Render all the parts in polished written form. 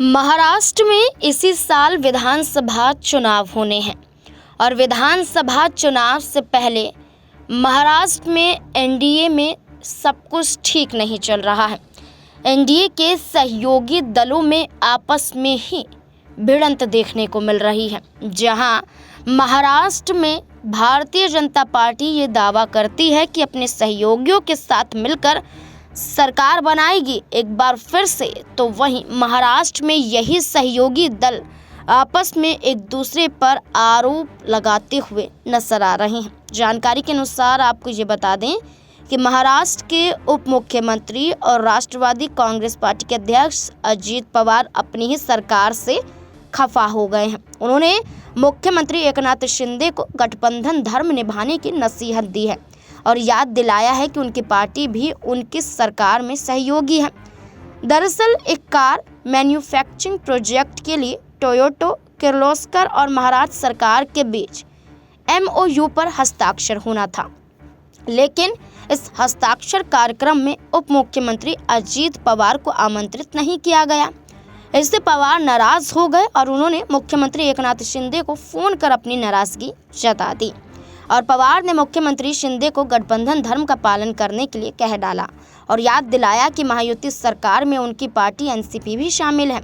महाराष्ट्र में इसी साल विधानसभा चुनाव होने हैं और विधानसभा चुनाव से पहले महाराष्ट्र में एनडीए में सब कुछ ठीक नहीं चल रहा है। एनडीए के सहयोगी दलों में आपस में ही भिड़ंत देखने को मिल रही है, जहां महाराष्ट्र में भारतीय जनता पार्टी ये दावा करती है कि अपने सहयोगियों के साथ मिलकर सरकार बनाएगी एक बार फिर से, तो वहीं महाराष्ट्र में यही सहयोगी दल आपस में एक दूसरे पर आरोप लगाते हुए नजर आ रहे हैं। जानकारी के अनुसार आपको ये बता दें कि महाराष्ट्र के उप मुख्यमंत्री और राष्ट्रवादी कांग्रेस पार्टी के अध्यक्ष अजित पवार अपनी ही सरकार से खफा हो गए हैं। उन्होंने मुख्यमंत्री एकनाथ शिंदे को गठबंधन धर्म निभाने की नसीहत दी है और याद दिलाया है कि उनकी पार्टी भी उनकी सरकार में सहयोगी है। दरअसल एक कार मैन्युफैक्चरिंग प्रोजेक्ट के लिए टोयोटा, किर्लोस्कर और महाराष्ट्र सरकार के बीच एमओयू पर हस्ताक्षर होना था, लेकिन इस हस्ताक्षर कार्यक्रम में उप मुख्यमंत्री अजित पवार को आमंत्रित नहीं किया गया। इससे पवार नाराज हो गए और उन्होंने मुख्यमंत्री एकनाथ शिंदे को फोन कर अपनी नाराजगी जता दी और पवार ने मुख्यमंत्री शिंदे को गठबंधन धर्म का पालन करने के लिए कह डाला और याद दिलाया कि महायुति सरकार में उनकी पार्टी एनसीपी भी शामिल है।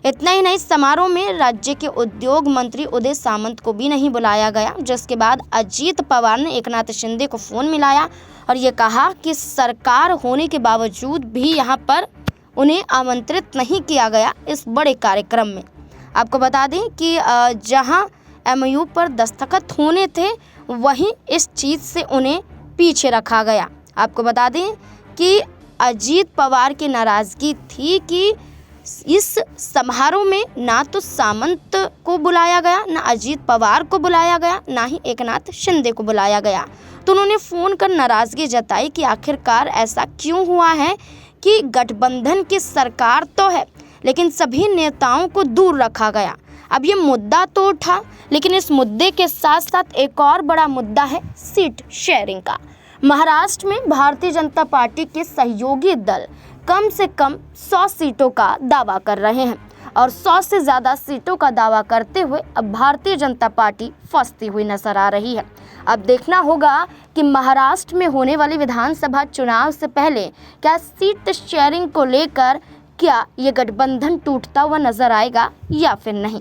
इतना ही नहीं, समारोह में राज्य के उद्योग मंत्री उदय सामंत को भी नहीं बुलाया गया, जिसके बाद अजित पवार ने एकनाथ शिंदे को फोन मिलाया और ये कहा कि सरकार होने के बावजूद भी यहाँ पर उन्हें आमंत्रित नहीं किया गया इस बड़े कार्यक्रम में। आपको बता दें कि जहां एमओयू पर दस्तखत होने थे, वहीं इस चीज़ से उन्हें पीछे रखा गया। आपको बता दें कि अजित पवार की नाराज़गी थी कि इस समारोह में ना तो सामंत को बुलाया गया, ना अजित पवार को बुलाया गया, ना ही एकनाथ शिंदे को बुलाया गया। तो उन्होंने फ़ोन कर नाराज़गी जताई कि आखिरकार ऐसा क्यों हुआ है कि गठबंधन की सरकार तो है, लेकिन सभी नेताओं को दूर रखा गया। अब ये मुद्दा तो उठा, लेकिन इस मुद्दे के साथ साथ एक और बड़ा मुद्दा है सीट शेयरिंग का। महाराष्ट्र में भारतीय जनता पार्टी के सहयोगी दल कम से कम 100 सीटों का दावा कर रहे हैं और 100 से ज़्यादा सीटों का दावा करते हुए अब भारतीय जनता पार्टी फंसती हुई नजर आ रही है। अब देखना होगा कि महाराष्ट्र में होने वाले विधानसभा चुनाव से पहले क्या सीट शेयरिंग को लेकर क्या ये गठबंधन टूटता हुआ नजर आएगा या फिर नहीं।